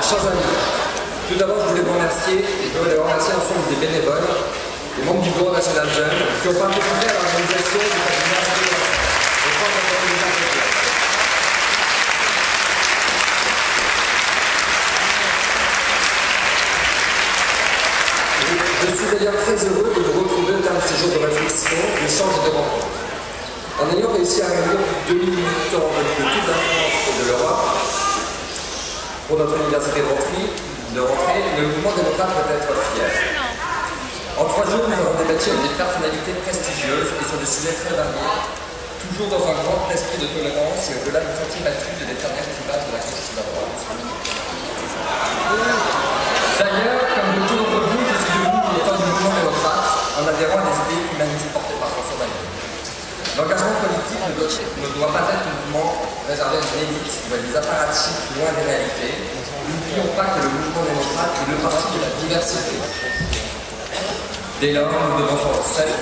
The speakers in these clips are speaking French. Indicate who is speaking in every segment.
Speaker 1: Chers amis, tout d'abord, je voulais vous remercier et je voulais remercier l'ensemble des bénévoles, des membres du Bureau national jeune, qui ont participé à l'organisation de cette journée. Je suis d'ailleurs très heureux de vous retrouver au terme de ces jours de réflexion, d'échange et de rencontre. En ayant réussi à réunir 2 000 militants de toute la France et de l'Europe, pour notre université de rentrée, le mouvement démocrate peut être fier. En 3 jours, nous avons débattu avec des personnalités prestigieuses et sur des sujets très variés, toujours dans un grand esprit de tolérance et au-delà du sentier battu de l'éternel climat de la gauche et de la droite. D'ailleurs, comme beaucoup d'entre vous, je suis devenu militant du mouvement démocrate en adhérant à des idées humanistes portées par François Bayrou. L'engagement politique ne doit pas être uniquement réservé à une élite ou à des apparatchiks loin des réalités. N'oublions pas que le mouvement démocrate est le parti de la diversité. Dès lors, nous devons sans cesse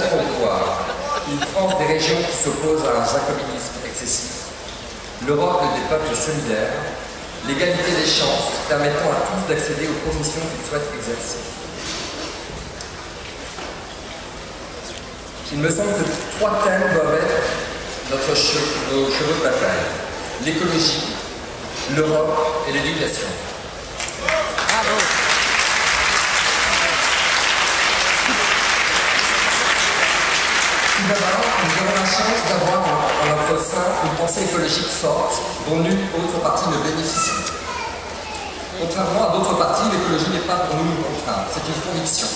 Speaker 1: promouvoir une France des régions qui s'oppose à un jacobinisme excessif, l'Europe des peuples solidaires, l'égalité des chances permettant à tous d'accéder aux professions qu'ils souhaitent exercer. Il me semble que 3 thèmes doivent être nos chevaux de bataille: l'écologie, l'Europe et l'éducation.
Speaker 2: Bravo.
Speaker 1: Tout d'abord, nous avons la chance d'avoir en notre sein une pensée écologique forte dont nulle autre parti ne bénéficie. Contrairement à d'autres partis, l'écologie n'est pas pour nous une contrainte, c'est une conviction.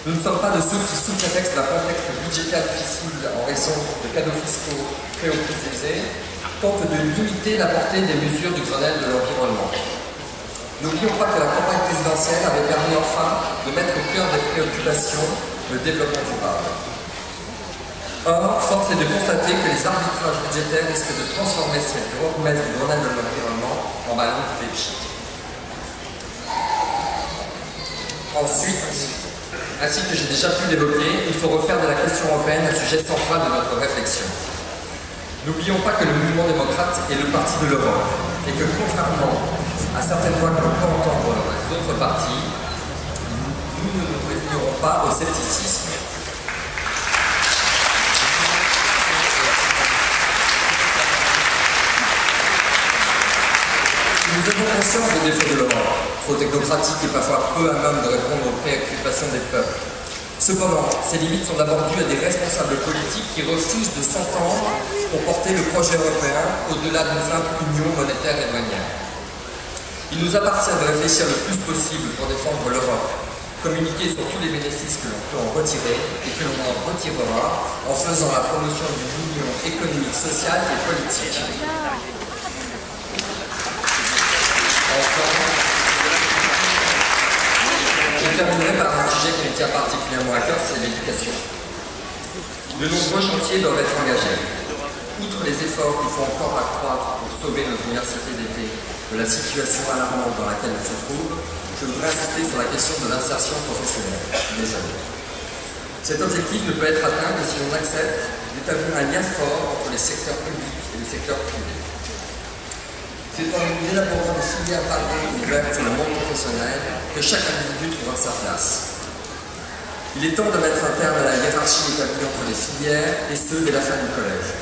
Speaker 1: Nous ne sommes pas de ceux qui, sous prétexte d'un contexte budgétaire difficile en raison de cadeaux fiscaux préoptimisés, tentent de limiter la portée des mesures du Grenelle de l'environnement. N'oublions pas que la campagne présidentielle avait permis enfin de mettre au cœur des préoccupations le développement durable. Or, force est de constater que les arbitrages budgétaires risquent de transformer cette promesse du Grenelle de l'environnement en ballon de Fauci. Ensuite, ainsi que j'ai déjà pu l'évoquer, il faut refaire de la question européenne un sujet central de notre réflexion. N'oublions pas que le mouvement démocrate est le parti de l'Europe et que contrairement à certaines voix que l'on peut entendre dans les autres partis, nous ne nous résignerons pas au scepticisme. Nous avons conscience des défauts de l'Europe, trop technocratique et parfois peu à même de répondre aux préoccupations des peuples. Cependant, ces limites sont d'abord dues à des responsables politiques qui refusent de s'entendre pour porter le projet européen au-delà d'une simple union monétaire et douanière. Il nous appartient de réfléchir le plus possible pour défendre l'Europe, communiquer sur tous les bénéfices que l'on peut en retirer et que l'on en retirera en faisant la promotion d'une union économique, sociale et politique. Je terminerai par un sujet qui me tient particulièrement à cœur, c'est l'éducation. De nombreux chantiers doivent être engagés. Outre les efforts qu'il faut encore accroître pour sauver nos universités d'été de la situation alarmante dans laquelle elles se trouvent, je voudrais insister sur la question de l'insertion professionnelle des jeunes. Cet objectif ne peut être atteint que si l'on accepte d'établir un lien fort entre les secteurs publics et les secteurs privés. C'est en élaborant des filières variées ouvertes sur le monde professionnel que chaque individu trouvera sa place. Il est temps de mettre un terme à la hiérarchie établie entre les filières et ceux dès la fin du collège.